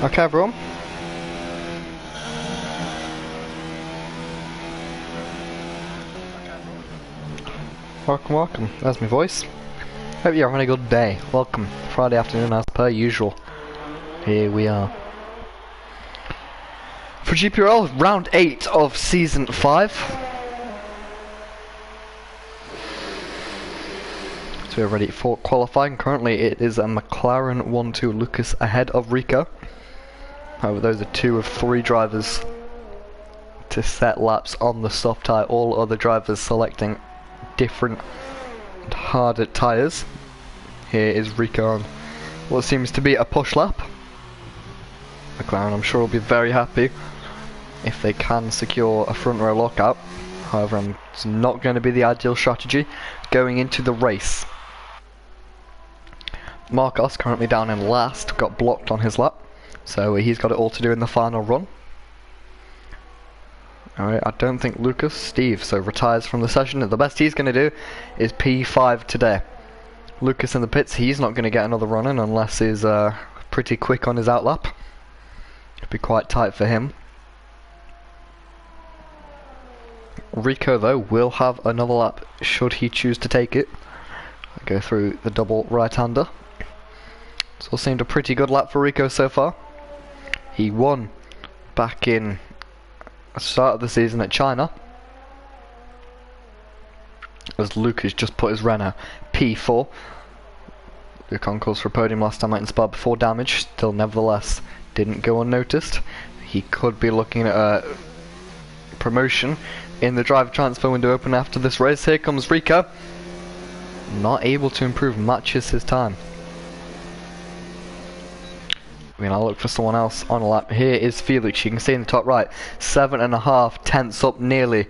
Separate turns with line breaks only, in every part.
Okay, everyone. Welcome. There's my voice. Hope you're having a good day. Welcome. Friday afternoon as per usual. Here we are. For GPRL, round 8 of season 5. So we're ready for qualifying. Currently it is a McLaren 1-2 Lucas ahead of Ricard. However, those are 2 of 3 drivers to set laps on the soft tyre. All other drivers selecting different and harder tyres. Here is Ricard on what seems to be a push lap. McLaren, I'm sure, will be very happy if they can secure a front row lockout. However, it's not going to be the ideal strategy going into the race. Marcos, currently down in last, got blocked on his lap, so he's got it all to do in the final run. Alright, I don't think Steve retires from the session. The best he's going to do is P5 today. Lucas in the pits, he's not going to get another run in unless he's pretty quick on his outlap. It'll be quite tight for him. Rico, though, will have another lap should he choose to take it. Go through the double right-hander. It's all seemed a pretty good lap for Rico so far. He won back in the start of the season at China, as Lucas just put his Renault P4. Ricard calls for a podium last time out in Spa before damage. Still, nevertheless, didn't go unnoticed. He could be looking at a promotion in the driver transfer window open after this race. Here comes Ricard. Not able to improve, matches his time. I mean, I'll look for someone else on a lap. Here is Felix. You can see in the top right, 7.5 tenths up nearly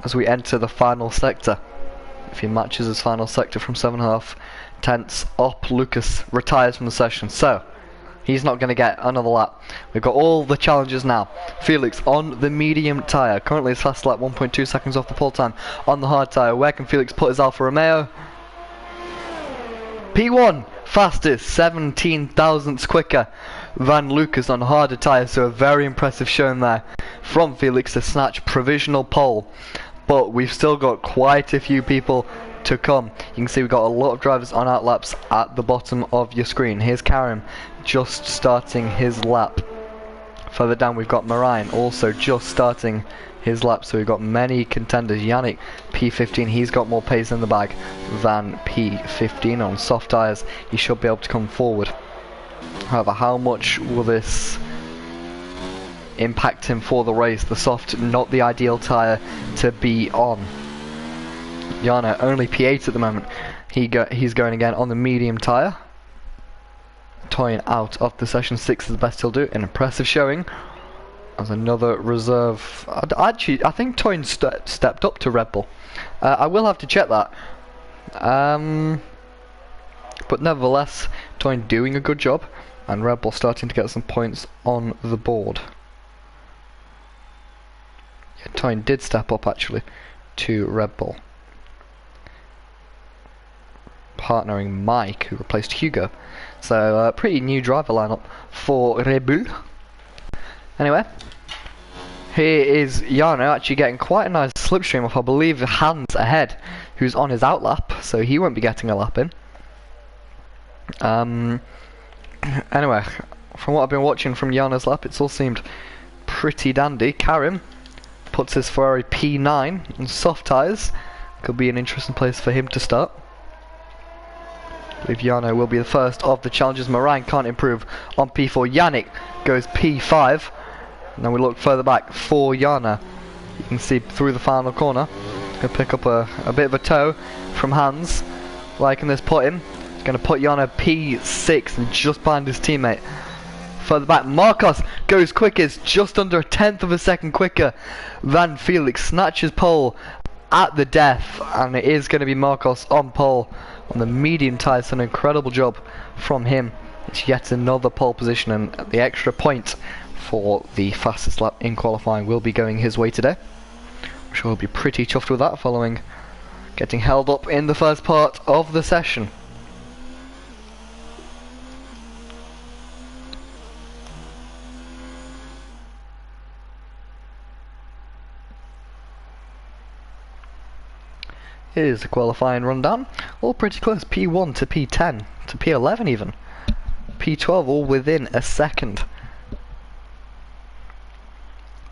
as we enter the final sector. If he matches his final sector from 7.5 tenths up, Lucas retires from the session. So he's not going to get another lap. We've got all the challenges now. Felix on the medium tyre. Currently his fast lap 1.2 seconds off the pole time on the hard tyre. Where can Felix put his Alfa Romeo? P1, fastest, 17 thousandths quicker than Lucas on harder tyres. So a very impressive showing there from Felix to snatch provisional pole. But we've still got quite a few people to come. You can see we've got a lot of drivers on outlaps at the bottom of your screen. Here's Karim just starting his lap. Further down we've got Marine also just starting his lap. So we've got many contenders. Yannick P15, he's got more pace in the bag than P15 on soft tyres. He should be able to come forward. However, how much will this impact him for the race? The soft, not the ideal tyre to be on. Yana only P8 at the moment. He's going again on the medium tyre. Toyin out of the session. 6 is the best he'll do. An impressive showing. As another reserve. I think Toyin stepped up to Red Bull. I will have to check that. But nevertheless, Toyin doing a good job, and Red Bull starting to get some points on the board. Yeah, Toyin did step up actually to Red Bull, partnering Mike, who replaced Hugo. So pretty new driver lineup for Red Bull. Anyway, here is Jarno actually getting quite a nice slipstream off, I believe, Hans ahead, who's on his outlap, so he won't be getting a lap in. Anyway, from what I've been watching from Jarno's lap, it's all seemed pretty dandy. Karim puts his Ferrari P9 on soft tyres. Could be an interesting place for him to start. I believe Jarno will be the first of the challenges. Marine can't improve on P4. Yannick goes P5. And then we look further back for Jarno. You can see through the final corner. He'll pick up a bit of a toe from Hans. Where can this put him? He's going to put Jarno P6 and just behind his teammate. Further back, Marcos goes quickest, just under a tenth of a second quicker than Felix. Snatches pole at the death, and it is going to be Marcos on pole on the medium tyre. So an incredible job from him. It's yet another pole position, and the extra point for the fastest lap in qualifying will be going his way today. I'm sure he'll be pretty chuffed with that, following getting held up in the first part of the session. Here's the qualifying rundown. All pretty close. P1 to P10 to P11 even. P12 all within a second.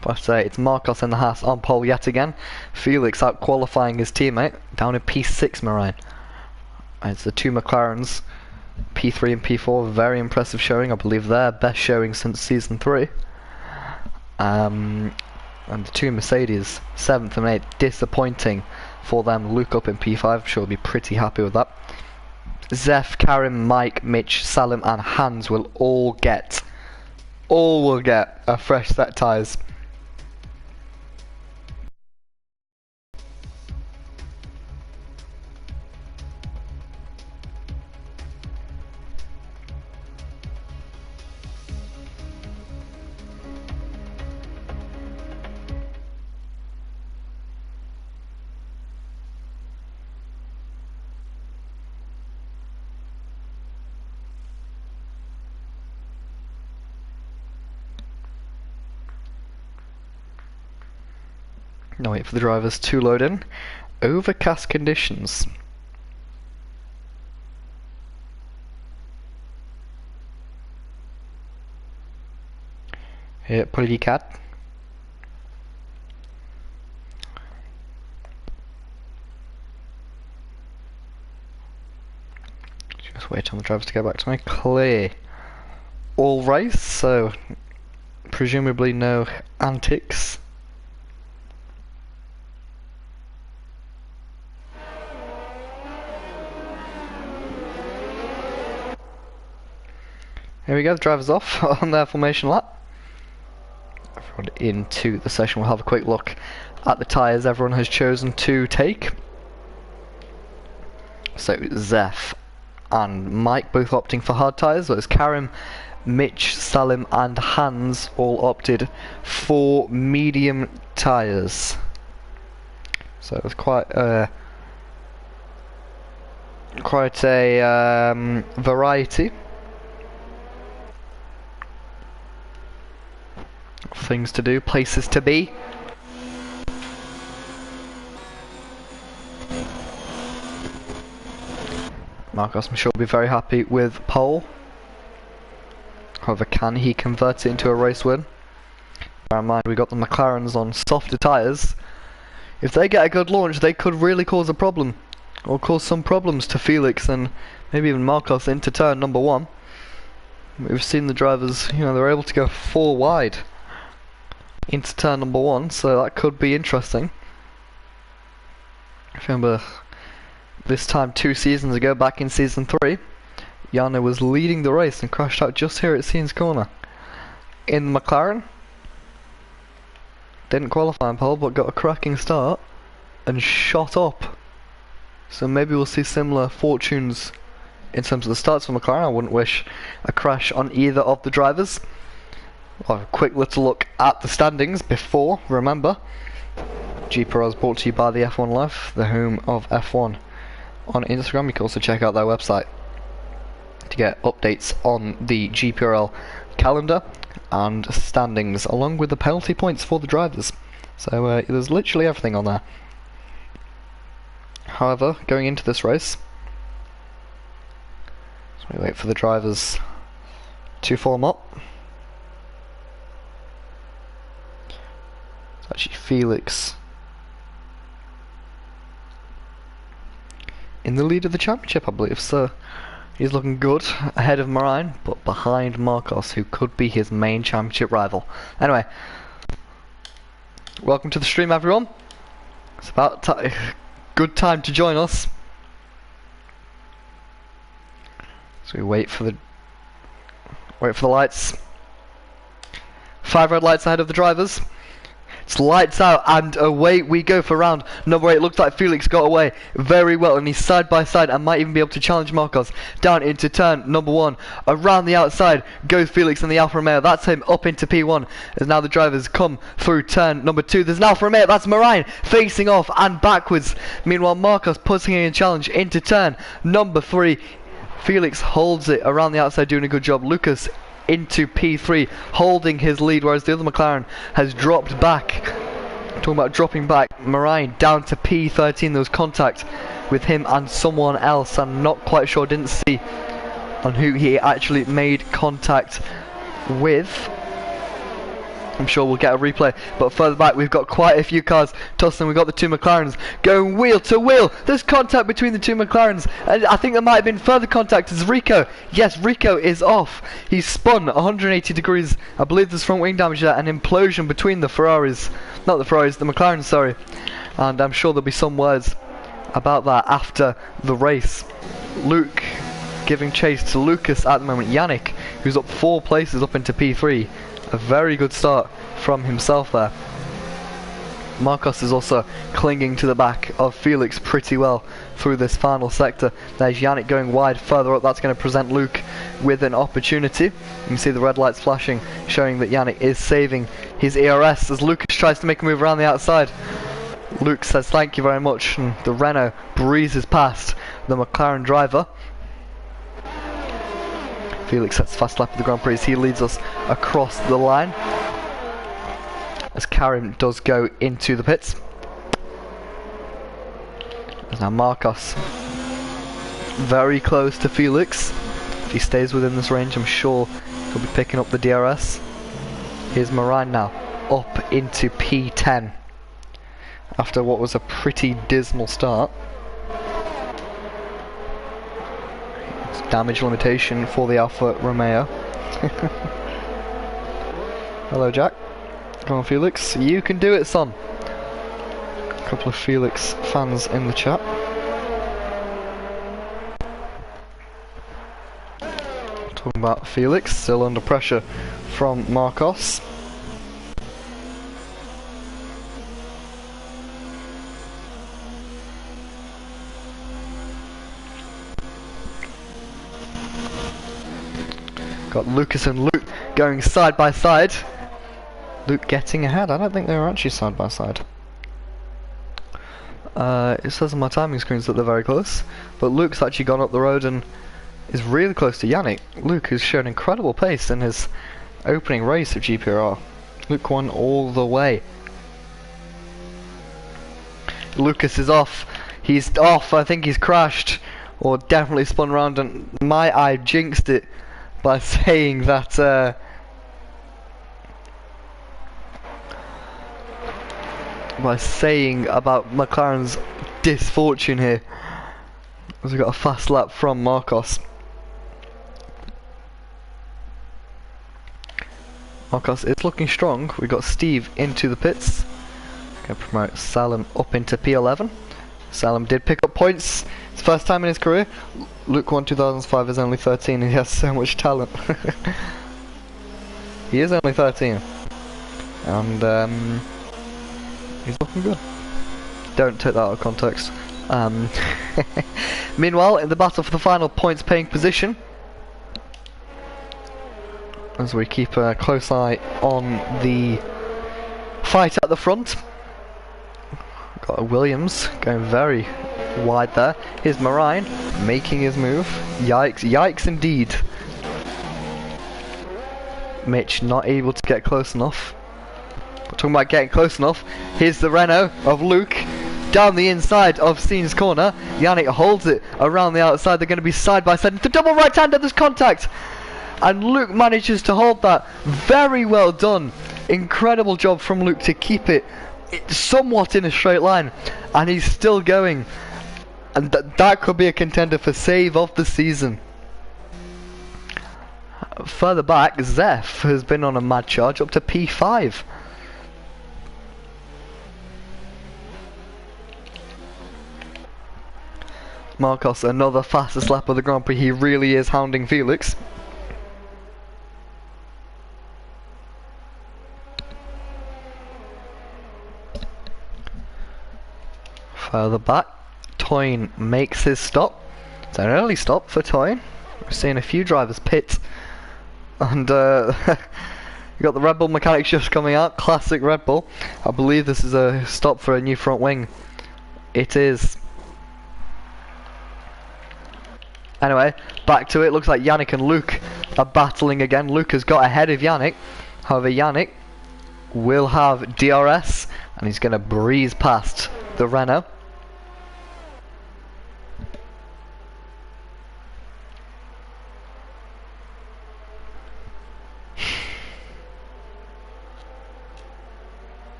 But it's Marcos in the Haas on pole yet again. Felix out qualifying his teammate down in P6 Marine. It's the two McLarens, P3 and P4, very impressive showing. I believe their best showing since season 3. And the two Mercedes, 7th and 8th, disappointing for them. Luke up in P5, I'm sure will be pretty happy with that. Zeph, Karim, Mike, Mitch, Salim and Hans will all get a fresh set of tyres. Now wait for the drivers to load in. Overcast conditions. Here, Ricard. Just wait on the drivers to get back to me. Clear. All race, so presumably no antics. Here we go, the drivers off on their formation lap. Everyone into the session, we'll have a quick look at the tyres everyone has chosen to take. So Zeph and Mike both opting for hard tyres, whereas Karim, Mitch, Salim and Hans all opted for medium tyres. So it's quite a variety. Things to do, places to be. Marcos, I'm sure, will be very happy with pole. However, can he convert it into a race win? Bear in mind, we got the McLarens on softer tyres. If they get a good launch, they could really cause a problem, or cause some problems to Felix and maybe even Marcos into turn number 1. We've seen the drivers, you know, they're able to go 4 wide into turn number 1, so that could be interesting. If you remember, this time 2 seasons ago, back in season 3, Jana was leading the race and crashed out just here at Scenes Corner in the McLaren. Didn't qualify in pole, but got a cracking start and shot up. So maybe we'll see similar fortunes in terms of the starts for McLaren. I wouldn't wish a crash on either of the drivers. We'll have a quick little look at the standings before, remember, GPRL is brought to you by the F1 Life, the home of F1 on Instagram. You can also check out their website to get updates on the GPRL calendar and standings, along with the penalty points for the drivers. So there's literally everything on there. However, going into this race, so we wait for the drivers to form up. It's actually Felix in the lead of the championship, I believe, so he's looking good ahead of Marine, but behind Marcos, who could be his main championship rival. Anyway, welcome to the stream, everyone. It's about good time to join us. So we wait for the lights. 5 red lights ahead of the drivers. It's lights out and away we go for round number 8. Looks like Felix got away very well and he's side by side and might even be able to challenge Marcos down into turn number 1. Around the outside goes Felix and the Alfa Romeo. That's him up into P1 as now the drivers come through turn number 2. There's an Alfa Romeo, that's Marine facing off and backwards. Meanwhile Marcos putting in a challenge into turn number 3. Felix holds it around the outside, doing a good job. Lucas into P3 holding his lead, whereas the other McLaren has dropped back Talking about dropping back, Marine down to P13. There was contact with him and someone else. I'm not quite sure, didn't see on who he actually made contact with. I'm sure we'll get a replay, but further back we've got quite a few cars tussling. We've got the two McLarens going wheel to wheel. There's contact between the two McLarens, and I think there might have been further contact as Rico. Yes, Rico is off. He's spun 180 degrees. I believe there's front wing damage there, an implosion between the Ferraris. Not the Ferraris, the McLarens, sorry. And I'm sure there'll be some words about that after the race. Luke giving chase to Lucas at the moment. Yannick, who's up 4 places up into P3. A very good start from himself there. Marcos is also clinging to the back of Felix pretty well through this final sector. There's Yannick going wide further up. That's going to present Luke with an opportunity. You can see the red lights flashing, showing that Yannick is saving his ERS as Lucas tries to make a move around the outside. Luke says thank you very much, and the Renault breezes past the McLaren driver. Felix sets fast lap of the Grand Prix as he leads us across the line, as Karim does go into the pits. There's now Marcos very close to Felix. If he stays within this range, I'm sure he'll be picking up the DRS. Here's Marine now up into P10 after what was a pretty dismal start. Damage limitation for the Alfa Romeo. Hello Jack. Come on Felix, you can do it son. A couple of Felix fans in the chat. Talking about Felix, still under pressure from Marcos. Got Lucas and Luke going side by side. Luke getting ahead. I don't think they were actually side by side. It says on my timing screens that they're very close, but Luke's actually gone up the road and is really close to Yannick. Luke has shown incredible pace in his opening race of GPRL. Luke won all the way. Lucas is off. He's off. I think he's crashed or definitely spun around, and my eye jinxed it by saying that about McLaren's misfortune here, as we got a fast lap from Marcos. Marcos is looking strong. We got Steve into the pits. Going to promote Salim up into P11. Salim did pick up points. It's first time in his career. Luke won 2005 is only 13 and he has so much talent. He is only 13. And he's looking good. Don't take that out of context. Meanwhile, in the battle for the final points paying position, as we keep a close eye on the fight at the front, got a Williams going very wide there. Here's Marine making his move. Yikes, yikes indeed. Mitch not able to get close enough. But talking about getting close enough, here's the Renault of Luke down the inside of Scene's corner. Yannick holds it around the outside. They're going to be side by side. The double right hander, there's contact, and Luke manages to hold that. Very well done. Incredible job from Luke to keep it somewhat in a straight line, and he's still going, and that could be a contender for save of the season. Further back, Zeph has been on a mad charge up to P5. Marcos, another fastest lap of the Grand Prix. He really is hounding Felix. Further back, Toyn makes his stop. It's an early stop for Toyn. We're seeing a few drivers pit, and you got the Red Bull mechanics just coming out. Classic Red Bull. I believe this is a stop for a new front wing. It is. Anyway, back to it. Looks like Yannick and Luke are battling again. Luke has got ahead of Yannick. However, Yannick will have DRS, and he's going to breeze past the Renault.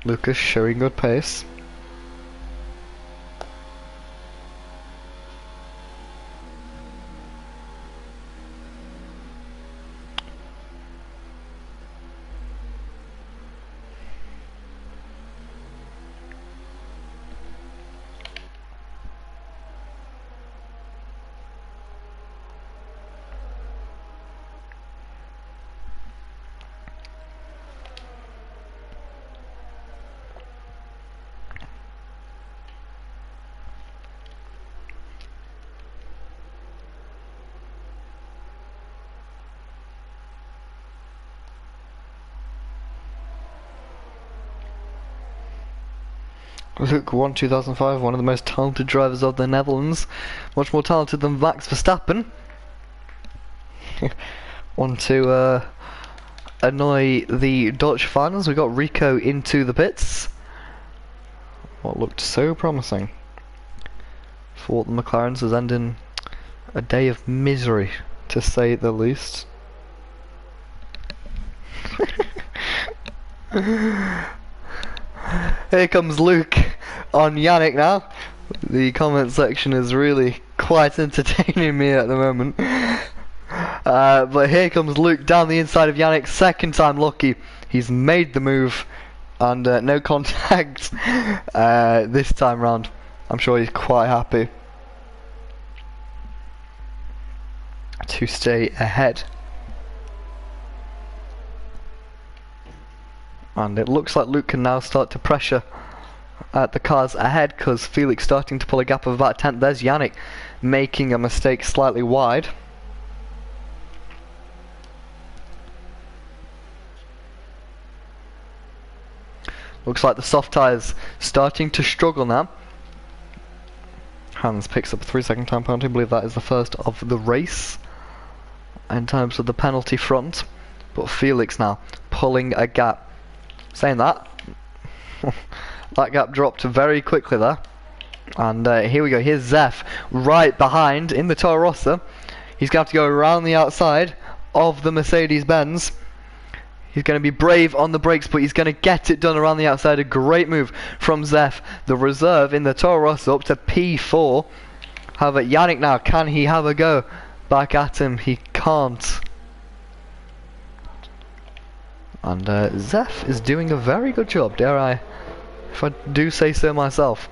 Lucas showing good pace. Luke won 2005, one of the most talented drivers of the Netherlands. Much more talented than Max Verstappen. Want to annoy the Dutch fans. We got Rico into the pits. What looked so promising for the McLarens has ended in a day of misery, to say the least. Here comes Luke on Yannick now. The comment section is really quite entertaining me at the moment. But here comes Luke down the inside of Yannick. Second time lucky. He's made the move and no contact this time round. I'm sure he's quite happy to stay ahead. And it looks like Luke can now start to pressure at the cars ahead, because Felix starting to pull a gap of about a tenth. There's Yannick making a mistake slightly wide. Looks like the soft tyres starting to struggle now. Hans picks up a 3-second time penalty. I believe that is the first of the race in terms of the penalty front. But Felix now pulling a gap. Saying that, that gap dropped very quickly there. And here we go, here's Zeph right behind in the Toro Rosso. He's going to have to go around the outside of the Mercedes-Benz. He's going to be brave on the brakes, but he's going to get it done around the outside. A great move from Zeph, the reserve in the Toro Rosso, up to P4. However, Yannick now, can he have a go back at him? He can't. And Zeph is doing a very good job, dare I, if I do say so myself.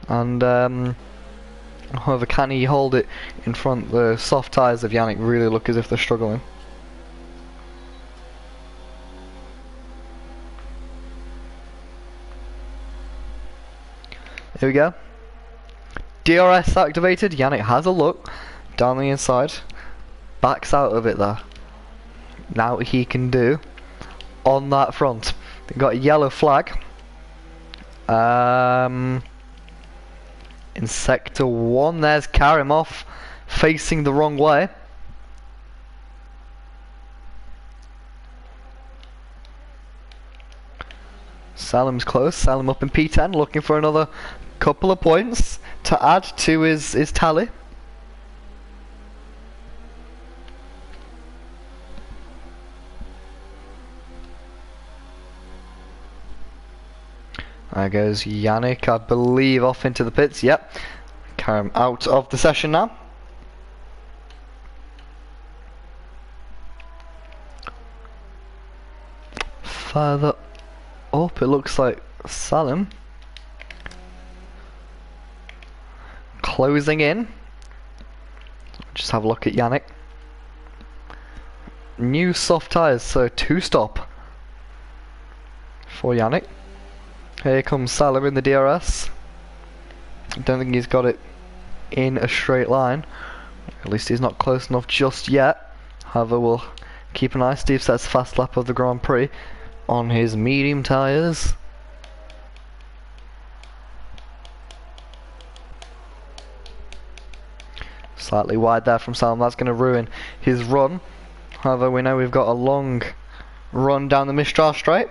And however, can he hold it in front? The soft tyres of Yannick really look as if they're struggling. Here we go. DRS activated. Yannick has a look down the inside. Backs out of it there. Now what he can do on that front. They've got a yellow flag. In sector 1, there's Karimov facing the wrong way. Salim's close. Salim up in P10, looking for another couple of points to add to his tally. There goes Yannick, I believe, off into the pits. Yep. Karim out of the session now. Further up, it looks like Salim closing in. Just have a look at Yannick. New soft tyres, so 2-stop for Yannick. Here comes Salim in the DRS. I don't think he's got it in a straight line. At least he's not close enough just yet. However, we'll keep an eye. Steve sets the fast lap of the Grand Prix on his medium tyres. Slightly wide there from Salim. That's going to ruin his run. However, we know we've got a long run down the Mistral Straight.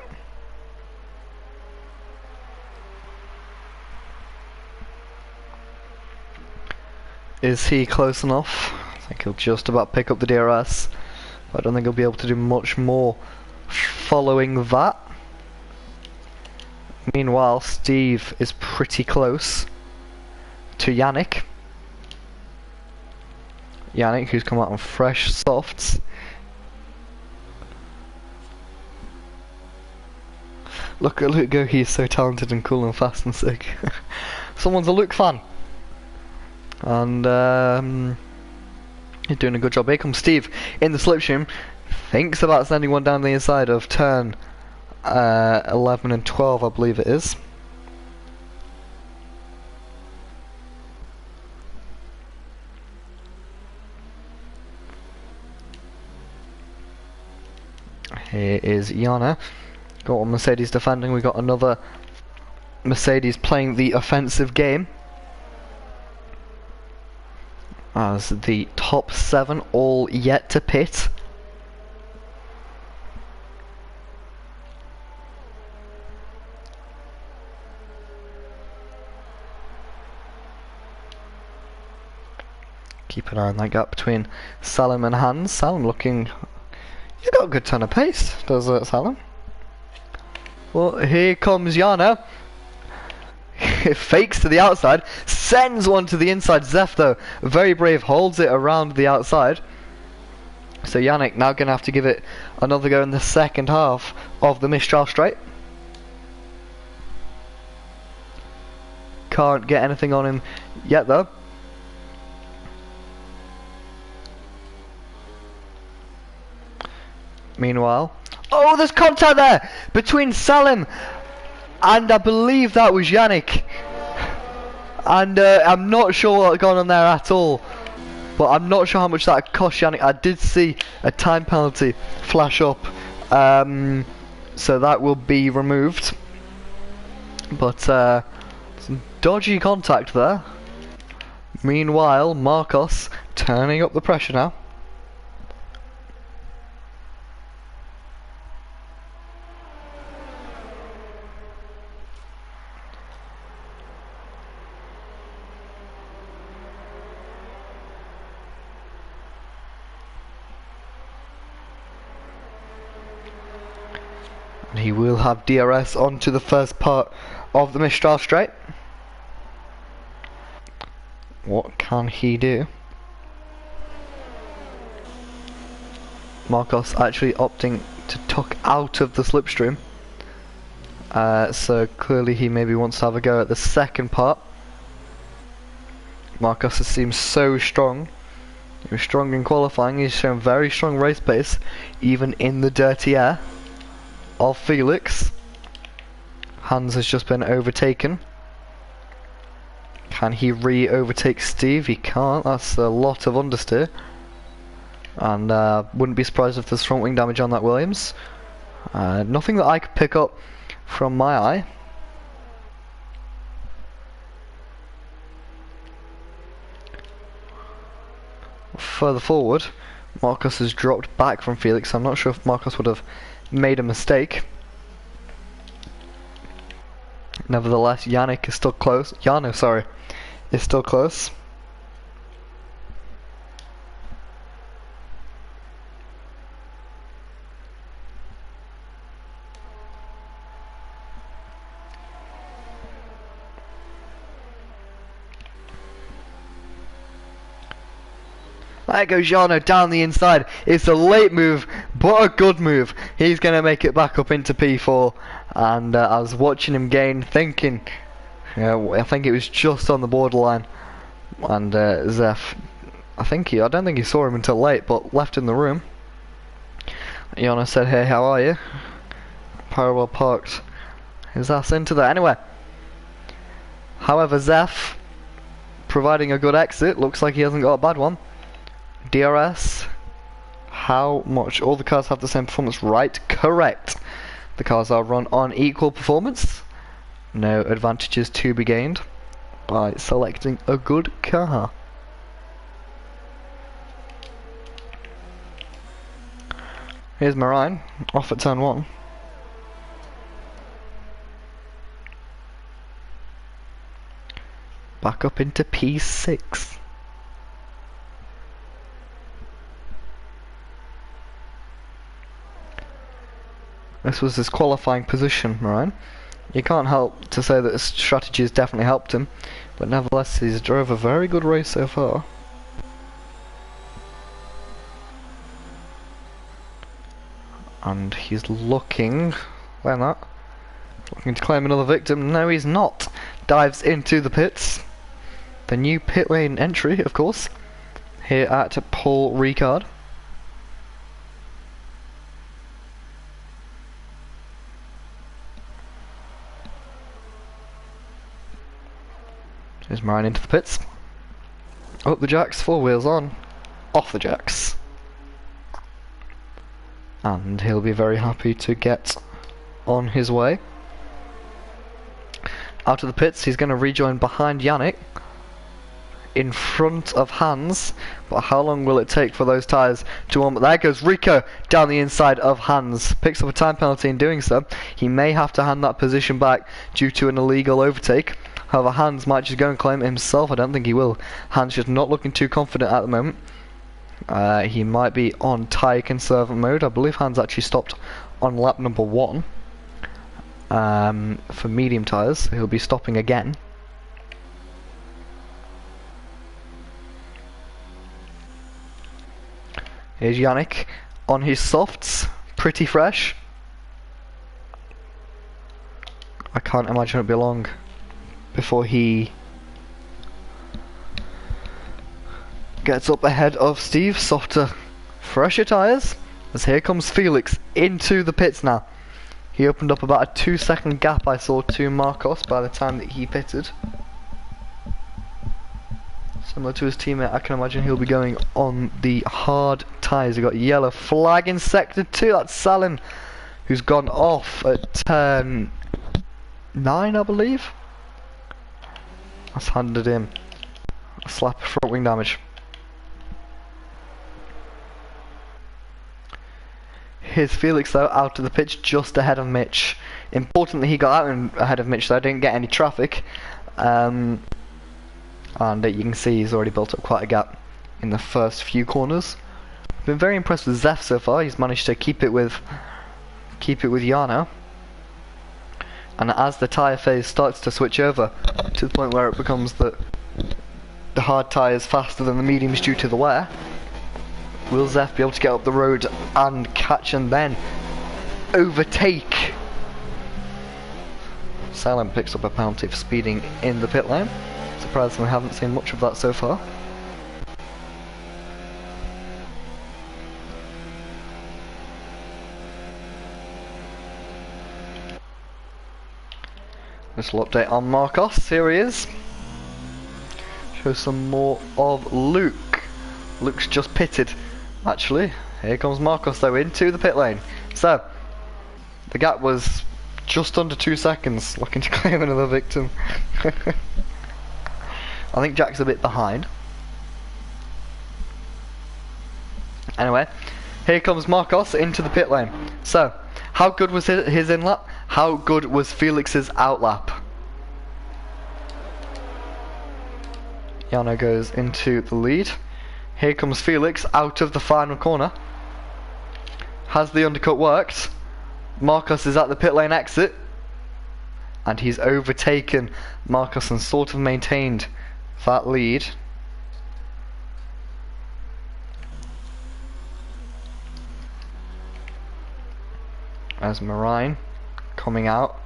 Is he close enough? I think he'll just about pick up the DRS. But I don't think he'll be able to do much more following that. Meanwhile, Steve is pretty close to Yannick. Yannick, who's come out on fresh softs. Look at Luke go, he's so talented and cool and fast and sick. Someone's a Luke fan. And he's doing a good job. Here comes Steve in the slipstream. Thinks about sending one down the inside of turn 11 and 12, I believe it is. Here is Yana. Got one Mercedes defending. We got another Mercedes playing the offensive game. As the top 7 all yet to pit. Keep an eye on that gap between Salim and Hans. Salim looking... He's got a good ton of pace, does Salim? Well, here comes Yana. It fakes to the outside, sends one to the inside. Zeph, though, very brave, holds it around the outside. So Yannick now going to have to give it another go in the second half of the Mistral Straight. Can't get anything on him yet, though. Meanwhile, oh, there's contact there between Salim and I believe that was Yannick. And I'm not sure what's gone on there at all. But I'm not sure how much that cost Yannick. I did see a time penalty flash up. So that will be removed. But some dodgy contact there. Meanwhile, Marcos turning up the pressure now. He will have DRS onto the first part of the Mistral Straight. What can he do? Marcos actually opting to tuck out of the slipstream. So clearly he maybe wants to have a go at the second part. Marcos seems so strong. He was strong in qualifying. He's shown very strong race pace, even in the dirty air of Felix. Hans has just been overtaken. Can he re-overtake Steve? He can't. That's a lot of understeer. And wouldn't be surprised if there's front wing damage on that Williams. Nothing that I could pick up from my eye. Further forward, Marcos has dropped back from Felix. I'm not sure if Marcos would have made a mistake. Nevertheless, Yannick is still close. Yano, sorry, is still close. There goes Jano down the inside. It's a late move, but a good move. He's going to make it back up into P4. And I was watching him gain, thinking, I think it was just on the borderline. And Zeph, I don't think he saw him until late, but left in the room. Jano said, hey, how are you? Parallel parked his ass into there. Anyway, however, Zeph, providing a good exit, looks like he hasn't got a bad one. DRS, how much? All the cars have the same performance, right? Correct. The cars are run on equal performance. No advantages to be gained by selecting a good car. Here's Marine, off at turn 1. Back up into P6. This was his qualifying position, Marine. You can't help to say that his strategy has definitely helped him, but nevertheless he's drove a very good race so far. And he's looking, like that, looking to claim another victim. No, he's not. Dives into the pits. The new pit lane entry, of course, here at Paul Ricard. Here's Marine into the pits. Up the jacks, 4 wheels on, off the jacks. And he'll be very happy to get on his way. Out of the pits, he's going to rejoin behind Yannick, in front of Hans, but how long will it take for those tyres to warm up? There goes Rico down the inside of Hans, picks up a time penalty in doing so. He may have to hand that position back due to an illegal overtake. However, Hans might just go and claim it himself. I don't think he will. Hans just not looking too confident at the moment. He might be on tyre conservant mode. I believe Hans actually stopped on lap number 1 for medium tyres. He'll be stopping again. Here's Yannick on his softs, pretty fresh. I can't imagine it'll be long before he gets up ahead of Steve. Softer, fresher tyres, as here comes Felix into the pits now. He opened up about a 2-second gap, I saw, to Marcos by the time that he pitted. Similar to his teammate, I can imagine he'll be going on the hard tyres. We've got yellow flag in sector 2. That's Salim, who's gone off at turn 9, I believe. That's handed him a slap of front wing damage. Here's Felix though, out of the pitch, just ahead of Mitch. Importantly, he got out ahead of Mitch, so I didn't get any traffic. And you can see he's already built up quite a gap in the first few corners. Been very impressed with Zef so far. He's managed to keep it with Yano. And as the tyre phase starts to switch over to the point where it becomes that the hard tyre is faster than the mediums due to the wear, will Zef be able to get up the road and catch and then overtake? Salem picks up a penalty for speeding in the pit lane. Surprisingly, haven't seen much of that so far. This will update on Marcos. Here he is. Show some more of Luke. Luke's just pitted, actually. Here comes Marcos though into the pit lane. So, the gap was just under 2 seconds, looking to claim another victim. I think Jack's a bit behind. Anyway, here comes Marcos into the pit lane. So, how good was his in-lap? How good was Felix's out-lap? Yano goes into the lead. Here comes Felix out of the final corner. Has the undercut worked? Marcos is at the pit lane exit. And he's overtaken Marcos and sort of maintained that lead. As Marine coming out,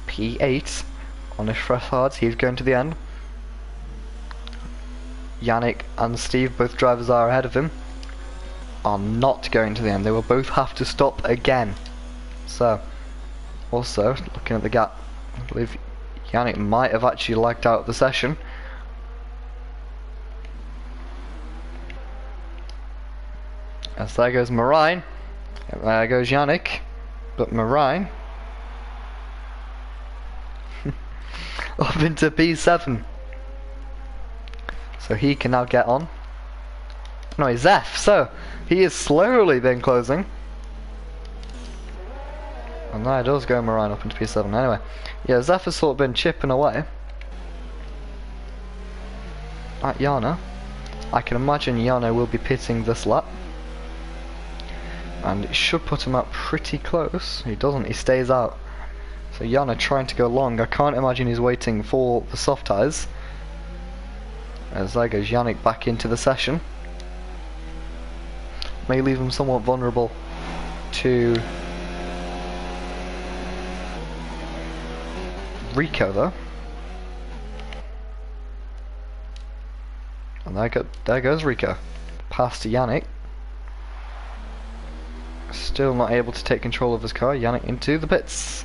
P8 on his fresh hards. He's going to the end. Yannick and Steve, both drivers are ahead of him, are not going to the end. They will both have to stop again. So, also looking at the gap, I believe Yannick might have actually lagged out of the session. As there goes Marine, there goes Yannick, but Marine up into P7. So he can now get on. No, he's F, so he is slowly been closing. And there does go Marine up into P7. Anyway, yeah, Zephyr's sort of been chipping away at Yana. I can imagine Yana will be pitting this lap. And it should put him up pretty close. He doesn't, he stays out. So Yana trying to go long. I can't imagine he's waiting for the soft tyres. As there goes Yannick back into the session. May leave him somewhat vulnerable to Rico though. And there goes Rico. Past Yannick. Still not able to take control of his car. Yannick into the pits.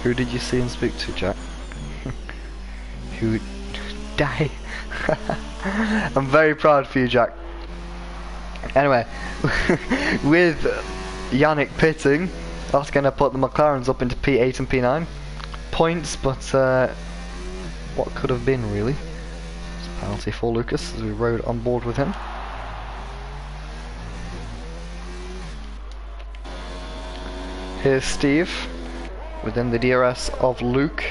Who did you see and speak to, Jack? Who die? I'm very proud for you, Jack. Anyway, with Yannick pitting, that's going to put the McLarens up into P8 and P9 points, but what could have been really? It's a penalty for Lucas as we rode on board with him. Here's Steve within the DRS of Luke.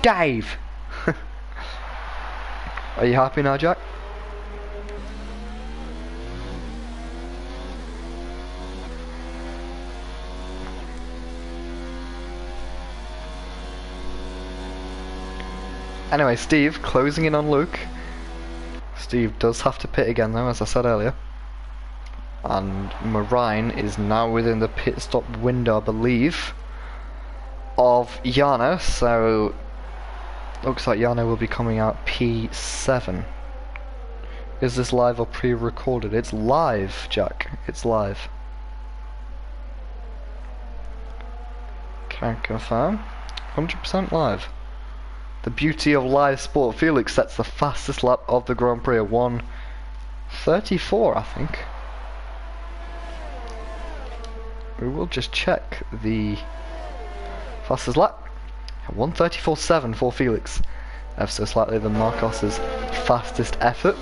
Dave! Are you happy now, Jack? Anyway, Steve closing in on Luke. Steve does have to pit again though, as I said earlier. And Marine is now within the pit stop window, I believe, of Yana, so looks like Yana will be coming out P7. Is this live or pre-recorded? It's live, Jack. It's live. Can confirm. 100% live. The beauty of live sport. Felix sets the fastest lap of the Grand Prix at 1:34, I think. We will just check the fastest lap. 1:34.7 for Felix. Ever so slightly than Marcos's fastest effort.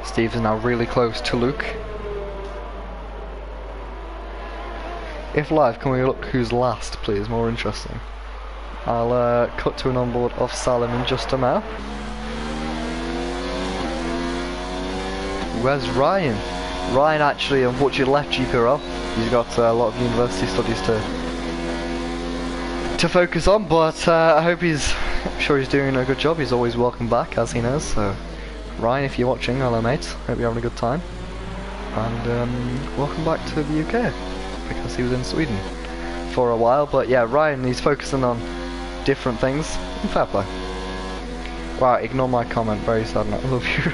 Steve is now really close to Luke. If live, can we look who's last, please? More interesting. I'll cut to an onboard of Salim in just a minute. Where's Ryan? Ryan actually unfortunately left GPRL. He's got a lot of university studies to focus on, but I'm sure he's doing a good job. He's always welcome back, as he knows. So, Ryan, if you're watching, hello mate. Hope you're having a good time. And welcome back to the UK, because he was in Sweden for a while. But yeah, Ryan, he's focusing on different things. Fair play. Wow, ignore my comment. Very sad. I love you.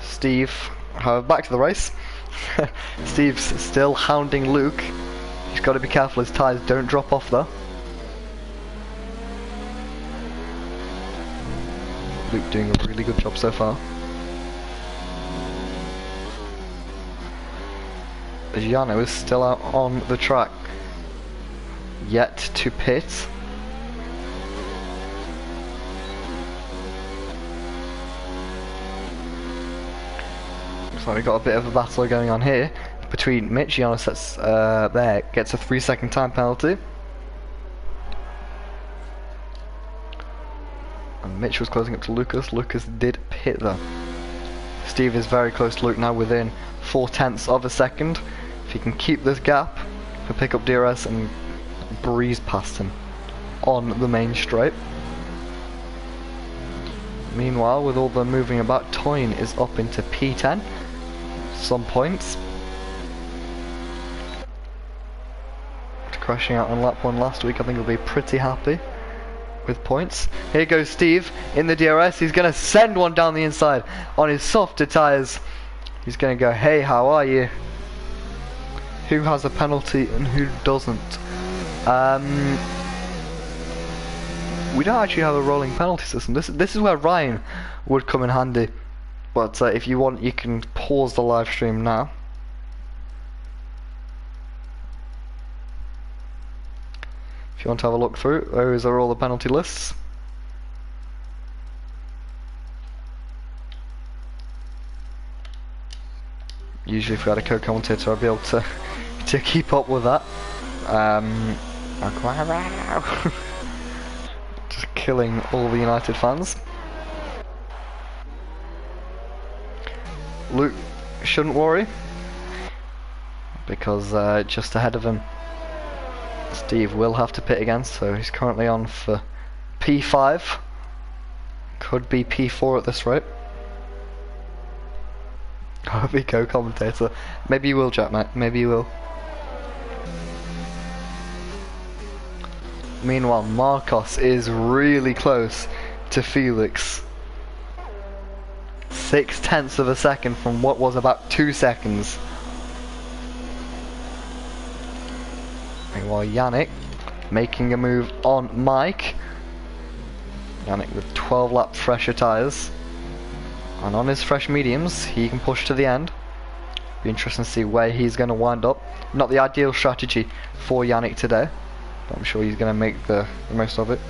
Steve, however, back to the race. Steve's still hounding Luke. He's got to be careful his tyres don't drop off though. Luke doing a really good job so far. Giano is still out on the track, yet to pit. Looks like we got a bit of a battle going on here between Mitch. Giano sets there, gets a 3-second time penalty. And Mitch was closing up to Lucas. Lucas did pit though. Steve is very close to Luke now, within 0.4 of a second. If he can keep this gap, he'll pick up DRS and breeze past him on the main straight. Meanwhile, with all the moving about, Toyn is up into P10. Some points. After crashing out on lap 1 last week, I think he'll be pretty happy with points. Here goes Steve in the DRS. He's going to send one down the inside on his softer tyres. He's going to go, hey, how are you? Who has a penalty and who doesn't? We don't actually have a rolling penalty system. This is where Ryan would come in handy. But if you want, you can pause the live stream now. If you want to have a look through, those are all the penalty lists. Usually if we had a co-commentator I'd be able to keep up with that. Just killing all the United fans. Luke shouldn't worry, because just ahead of him Steve will have to pit again, so he's currently on for P5. Could be P4 at this rate. I hope he co-commentator. Maybe you will, Jack, mate. Maybe you will. Meanwhile, Marcos is really close to Felix. 0.6 of a second from what was about 2 seconds. Meanwhile, Yannick making a move on Mike. Yannick with 12 lap fresher tyres. And on his fresh mediums, he can push to the end. Be interesting to see where he's going to wind up. Not the ideal strategy for Yannick today, but I'm sure he's going to make the most of it.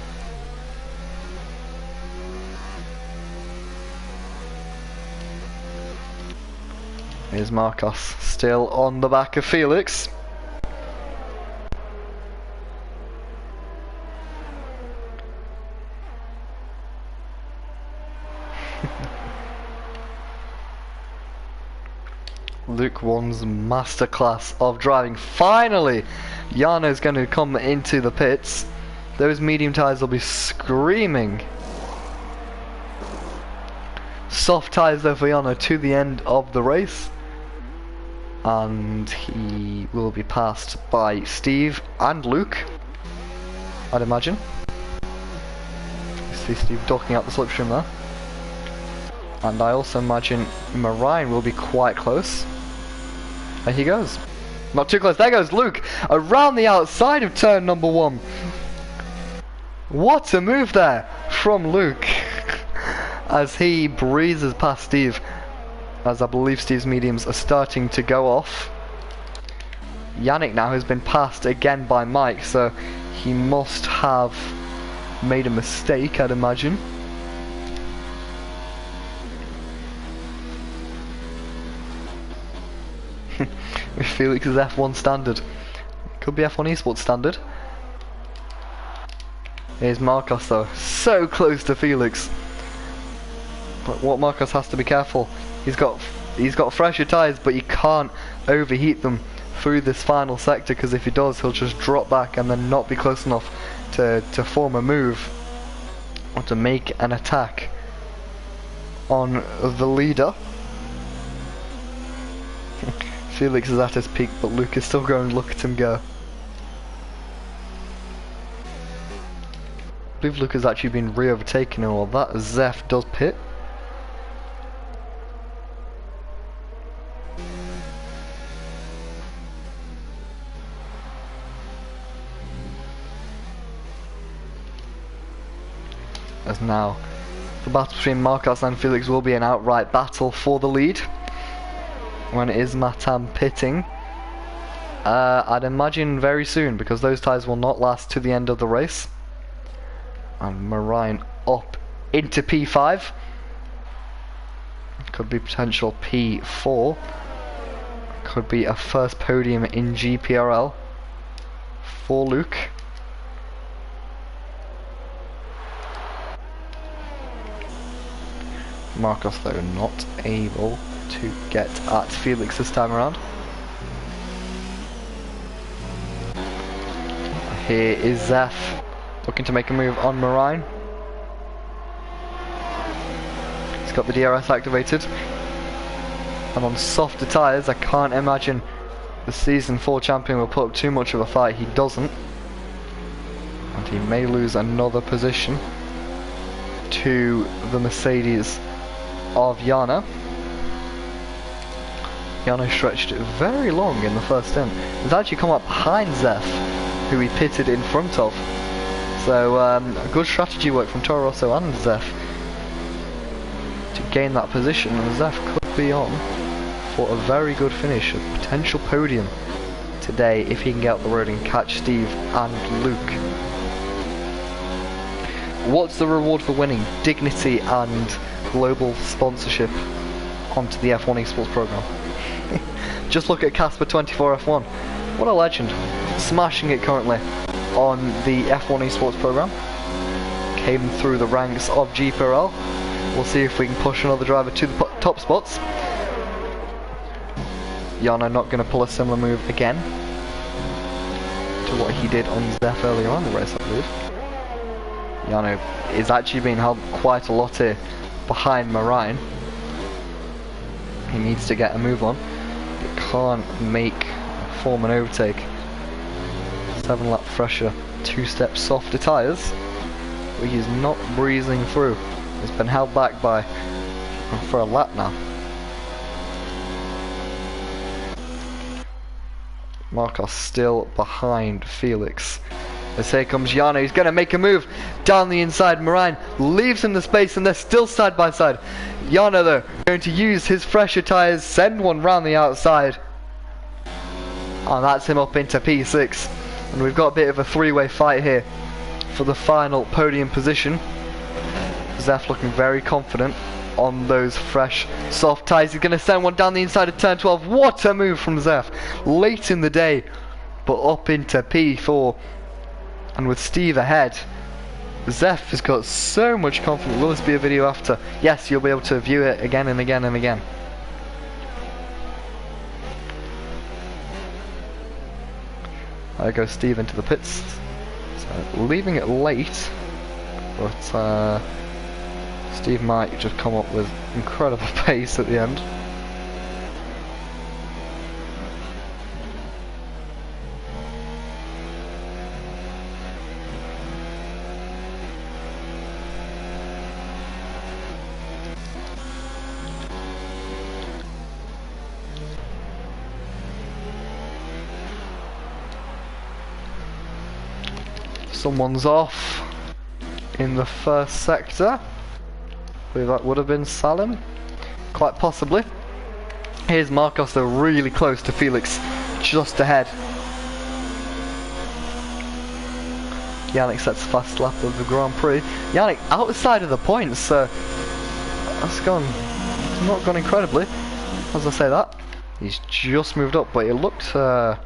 Here's Marcos, still on the back of Felix. Luke 1's masterclass of driving. Finally, Jarno's going to come into the pits. Those medium tyres will be screaming. Soft tyres though for Jarno to the end of the race. And he will be passed by Steve and Luke, I'd imagine. You see Steve ducking out the slipstream there. And I also imagine Marine will be quite close. There he goes. Not too close. There goes Luke around the outside of turn number 1. What a move there from Luke as he breezes past Steve, as I believe Steve's mediums are starting to go off. Yannick now has been passed again by Mike, so he must have made a mistake, I'd imagine. With Felix's F1 standard. Could be F1 esports standard. Here's Marcos though, so close to Felix. But what Marcos has to be careful, he's got fresher tyres, but he can't overheat them through this final sector, because if he does he'll just drop back and then not be close enough to form a move or to make an attack on the leader. Felix is at his peak, but Luke is still going. Look at him go. I believe Luke has actually been re-overtaken and all that. Zeph does pit. As now the battle between Marcos and Felix will be an outright battle for the lead when it is Matam pitting. I'd imagine very soon, because those tyres will not last to the end of the race. And Marine up into P5. Could be potential P4. Could be a first podium in GPRL for Luke. Marcos though not able to get at Felix this time around. Here is Zeph looking to make a move on Marine. He's got the DRS activated, and on softer tyres I can't imagine the season 4 champion will put up too much of a fight. He doesn't, and he may lose another position to the Mercedes of Jarno. Jarno stretched it very long in the first stint. He's actually come up behind Zeph, who he pitted in front of. So good strategy work from Toro Rosso and Zeph to gain that position, and Zeph could be on for a very good finish, a potential podium today if he can get up the road and catch Steve and Luke. What's the reward for winning? Dignity and global sponsorship onto the F1 Esports program. Just look at Casper24F1. What a legend. Smashing it currently on the F1 Esports program. Came through the ranks of GPRL. We'll see if we can push another driver to the top spots. Jarno not going to pull a similar move again to what he did on Zef earlier on in the race, I believe. Jarno is actually being held quite a lot here behind Marine. He needs to get a move on. He can't form an overtake. 7 lap fresher, 2 step softer tyres. But he's not breezing through. He's been held back by for a lap now. Marcos still behind Felix. As here comes Jarno, he's going to make a move down the inside. Marine leaves him the space and they're still side by side. Jarno though, going to use his fresher tyres, send one round the outside. And that's him up into P6. And we've got a bit of a three-way fight here for the final podium position. Zef looking very confident on those fresh soft tyres. He's going to send one down the inside of turn 12. What a move from Zef. Late in the day, but up into P4. And with Steve ahead, Zef has got so much confidence. Will this be a video after? Yes, you'll be able to view it again and again and again. There goes Steve into the pits. So leaving it late, but Steve might just come up with incredible pace at the end. Someone's off in the first sector. I believe that would have been Salim. Quite possibly. Here's Marcos though, really close to Felix, just ahead. Yannick sets the fast lap of the Grand Prix. Yannick outside of the points, so that's not gone incredibly. As I say that, he's just moved up, but it looked, I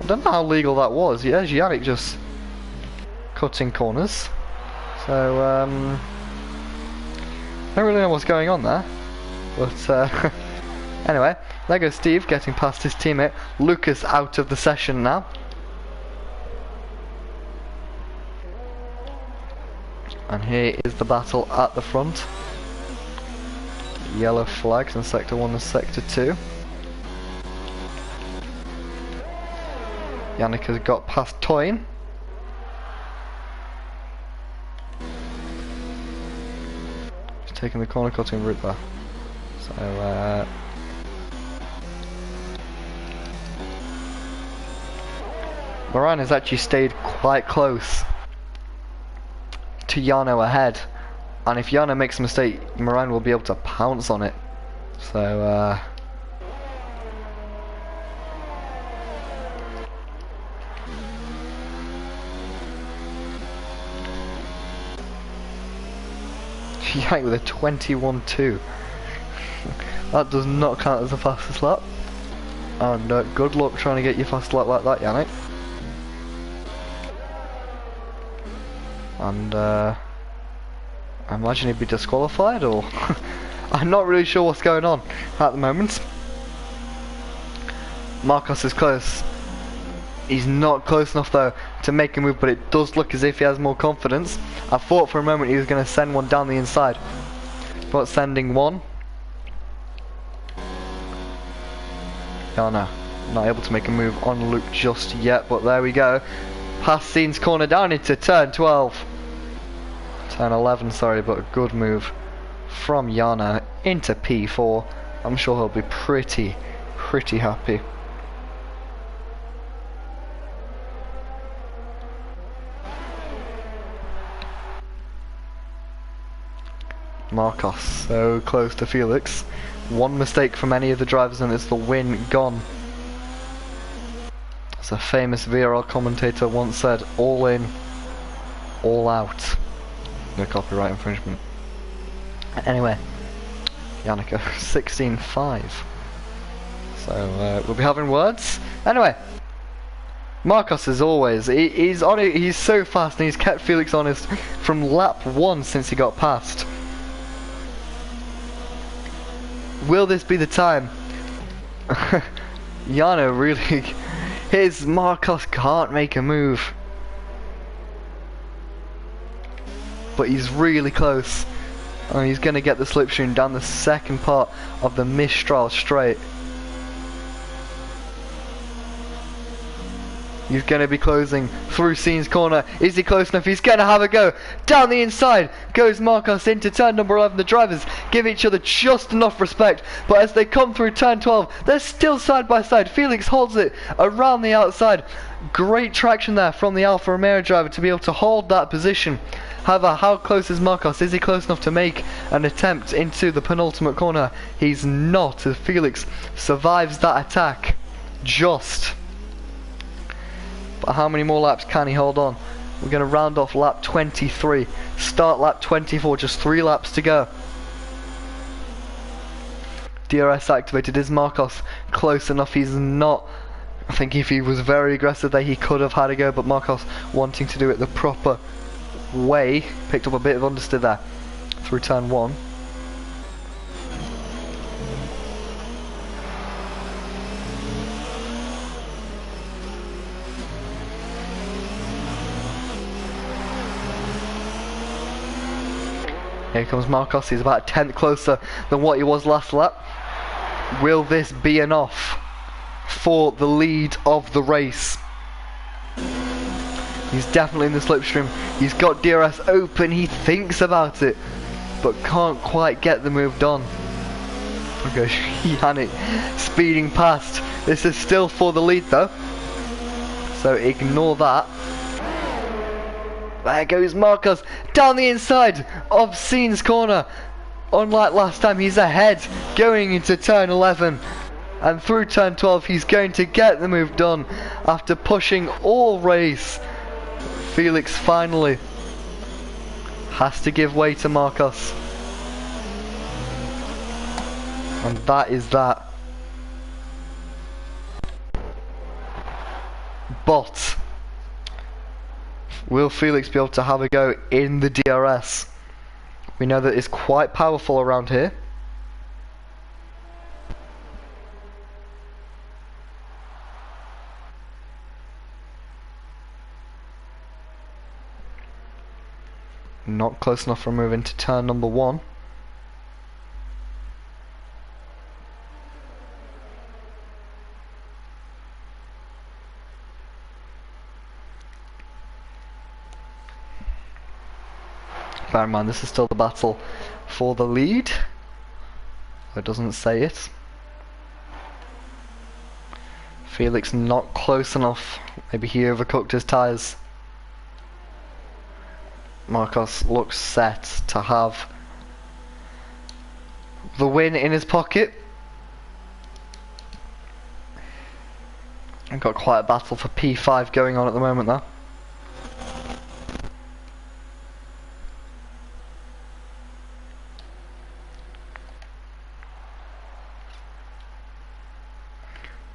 don't know how legal that was. Yeah, Yannick just cutting corners. So, I don't really know what's going on there. But, anyway, there goes Steve getting past his teammate. Lucas out of the session now. And here is the battle at the front. Yellow flags in Sector 1 and Sector 2. Yannick has got past Toyin. He's taking the corner cutting route there. So, Moran has actually stayed quite close to Jarno ahead, and if Jarno makes a mistake, Moran will be able to pounce on it. So Yank with a 21.2. That does not count as the fastest lap, and good luck trying to get your fast lap like that, Yannick. And I imagine he'd be disqualified, or I'm not really sure what's going on at the moment. Marcos is close. He's not close enough though to make a move, but it does look as if he has more confidence. I thought for a moment he was going to send one down the inside, but sending one. Oh no, not able to make a move on Luke just yet, but there we go. Past Scene's corner down into turn 12. Turn 11, sorry, but a good move from Jarno into P4. I'm sure he'll be pretty happy. Marcos so close to Felix. One mistake from any of the drivers and it's the win gone. As a famous VRL commentator once said, all in, all out. No copyright infringement. Anyway, Yannicka, 16.5. So we'll be having words. Anyway, Marcos as always, he's on it. He's so fast and he's kept Felix honest from lap 1 since he got past. Will this be the time? Yano really, his Marcos can't make a move, but he's really close. And he's going to get the slipstream down the second part of the Mistral straight. He's going to be closing through Scene's corner. Is he close enough? He's going to have a go. Down the inside goes Marcos into turn number 11. The drivers give each other just enough respect. But as they come through turn 12, they're still side by side. Felix holds it around the outside. Great traction there from the Alfa Romeo driver to be able to hold that position. However, how close is Marcos? Is he close enough to make an attempt into the penultimate corner? He's not, as Felix survives that attack. Just. But how many more laps can he hold on? We're going to round off lap 23. Start lap 24, just 3 laps to go. DRS activated. Is Marcos close enough? He's not. I think if he was very aggressive there, he could have had a go, but Marcos wanting to do it the proper way. Picked up a bit of understeer there through turn 1. Here comes Marcos. He's about a tenth closer than what he was last lap. Will this be enough for the lead of the race? He's definitely in the slipstream. He's got DRS open. He thinks about it, but can't quite get the move done. Okay, Yannick speeding past. This is still for the lead though, so ignore that. There goes Marcos down the inside of Scene's corner. Unlike last time, he's ahead going into turn 11. And through turn 12, he's going to get the move done after pushing all race. Felix finally has to give way to Marcos. And that is that. But will Felix be able to have a go in the DRS? We know that it's quite powerful around here. Not close enough for a move into turn number 1. Bear in mind, this is still the battle for the lead. It doesn't say it. Felix not close enough. Maybe he overcooked his tyres. Marcos looks set to have the win in his pocket. I've got quite a battle for P5 going on at the moment though.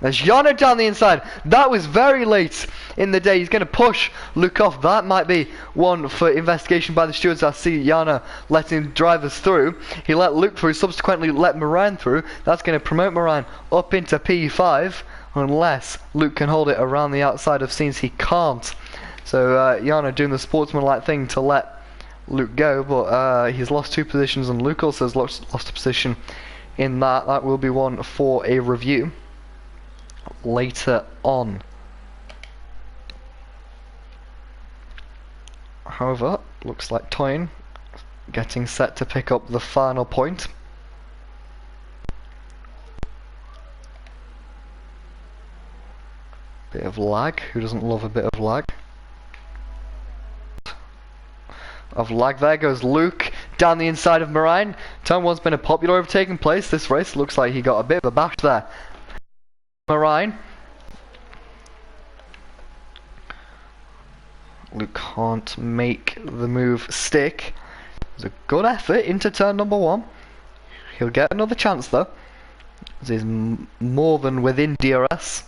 There's Yano down the inside. That was very late in the day. He's going to push Luke off. That might be one for investigation by the stewards. I see Yano letting drivers through. He let Luke through, subsequently let Moran through. That's going to promote Moran up into P5, unless Luke can hold it around the outside of Scenes. He can't. So Yano doing the sportsmanlike thing to let Luke go, but he's lost 2 positions, and Luke also has lost a position in that. That will be one for a review later on. However, looks like Toyn getting set to pick up the final point. Bit of lag. Who doesn't love a bit of lag? There goes Luke down the inside of Moran. Turn 1's been a popular overtaking place this race. Looks like he got a bit of a bash there. Moran Luke can't make the move stick. It was a good effort into turn number 1. He'll get another chance though, as he's more than within DRS.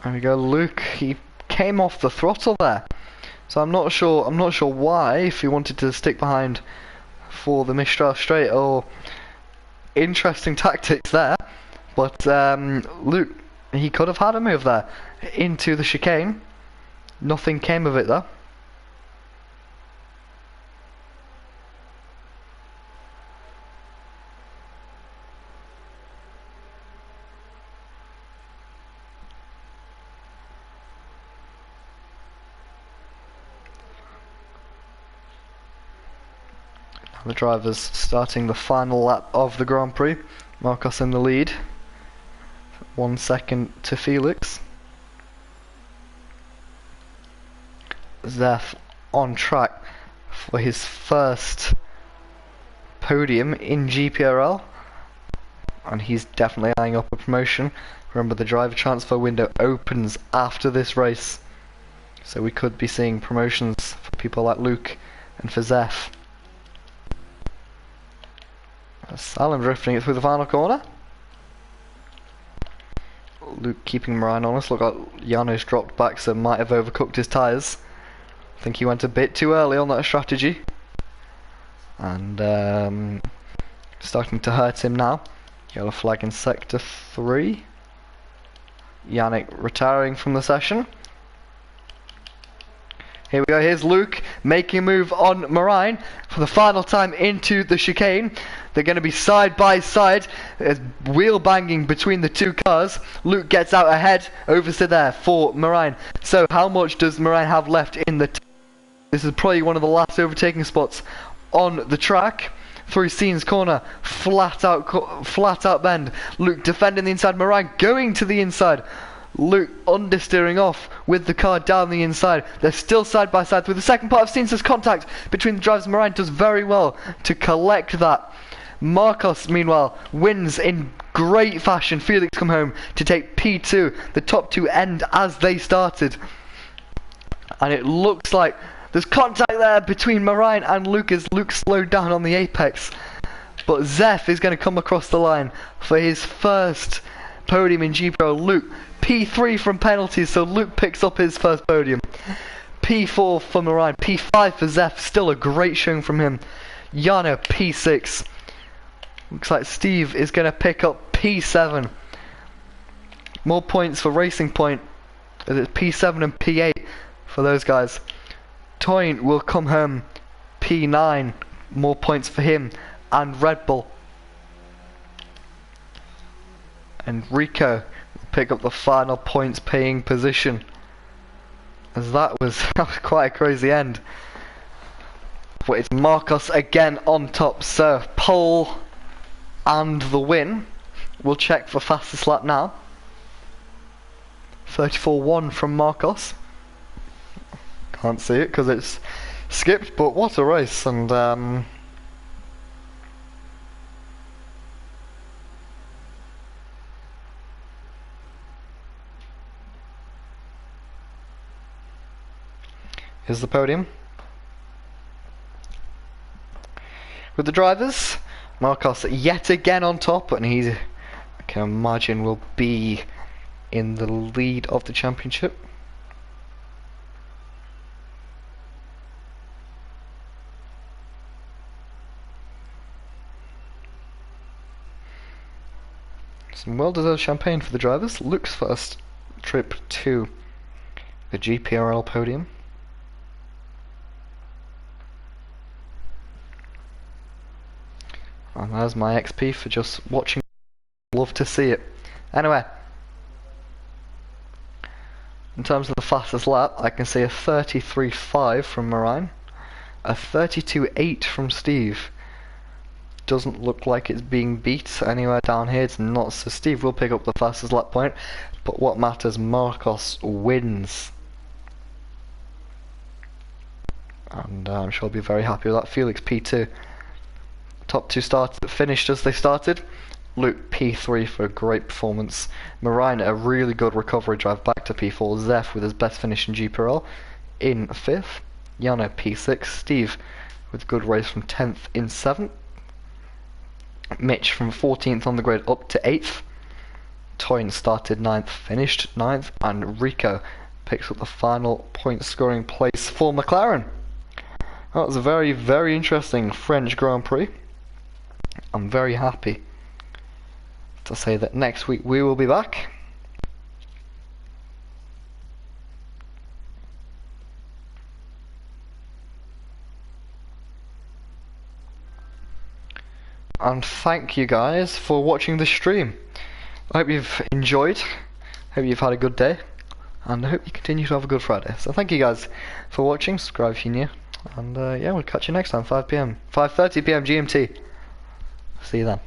There we go, Luke. He came off the throttle there, so I'm not sure why. If he wanted to stick behind for the Mistral straight, or interesting tactics there. But Luke, he could have had a move there into the chicane. Nothing came of it though. The drivers starting the final lap of the Grand Prix. Marcos in the lead. 1 second to Felix. Zef on track for his first podium in GPRL. And he's definitely eyeing up a promotion. Remember, the driver transfer window opens after this race, so we could be seeing promotions for people like Luke and for Zef. Salem drifting it through the final corner. Luke keeping Marine on us. Look like Jano's dropped back, so might have overcooked his tyres. I think he went a bit too early on that strategy, and starting to hurt him now. Yellow flag in sector 3. Yannick retiring from the session. Here we go, here's Luke making a move on Marine for the final time into the chicane. They're going to be side by side. There's wheel banging between the two cars. Luke gets out ahead, over to there for Marine. So how much does Marine have left in the... This is probably one of the last overtaking spots on the track. Through Scene's corner, flat out bend. Luke defending the inside, Marine going to the inside. Luke understeering off with the car down the inside. They're still side by side through the second part of Scene's contact between the drivers. Marine does very well to collect that. Marcos, meanwhile, wins in great fashion. Felix come home to take P2. The top two end as they started. And it looks like there's contact there between Marine and Luke as Luke slowed down on the apex. But Zef is going to come across the line for his first podium in GPRL. Luke, P3 from penalties, so Luke picks up his first podium. P4 for Marine, P5 for Zef, still a great showing from him. Jano, P6. Looks like Steve is going to pick up P7. More points for Racing Point, as it's P7 and P8 for those guys. Toyn will come home P9, more points for him, and Red Bull. And Rico will pick up the final points paying position, as that was quite a crazy end. But it's Marcos again on top, so pole and the win. We'll check for fastest lap now. 34.1 from Marcos. Can't see it because it's skipped, but what a race. And here's the podium with the drivers. Marcos yet again on top, and he, I can imagine, will be in the lead of the championship. Some well-deserved champagne for the drivers. Luke's first trip to the GPRL podium. And there's my XP for just watching. Love to see it. Anyway, in terms of the fastest lap, I can see a 33.5 from Marine, a 32.8 from Steve. Doesn't look like it's being beat anywhere down here. It's not, so Steve will pick up the fastest lap point. But what matters, Marcos wins. And I'm sure I'll be very happy with that. Felix P2. Top two started finished as they started. Luke P3 for a great performance. Marine a really good recovery drive back to P4. Zeph with his best finish in GPRL in 5th. Yana P6. Steve with a good race from 10th in 7th. Mitch from 14th on the grid up to 8th. Toyn started 9th, finished 9th, and Rico picks up the final point scoring place for McLaren. That was a very, very interesting French Grand Prix. I'm very happy to say that next week we will be back. And thank you guys for watching the stream. I hope you've enjoyed, hope you've had a good day, and I hope you continue to have a good Friday. So thank you guys for watching, subscribe if you're new, and yeah, we'll catch you next time, 5 PM, 5:30 PM GMT. See you then.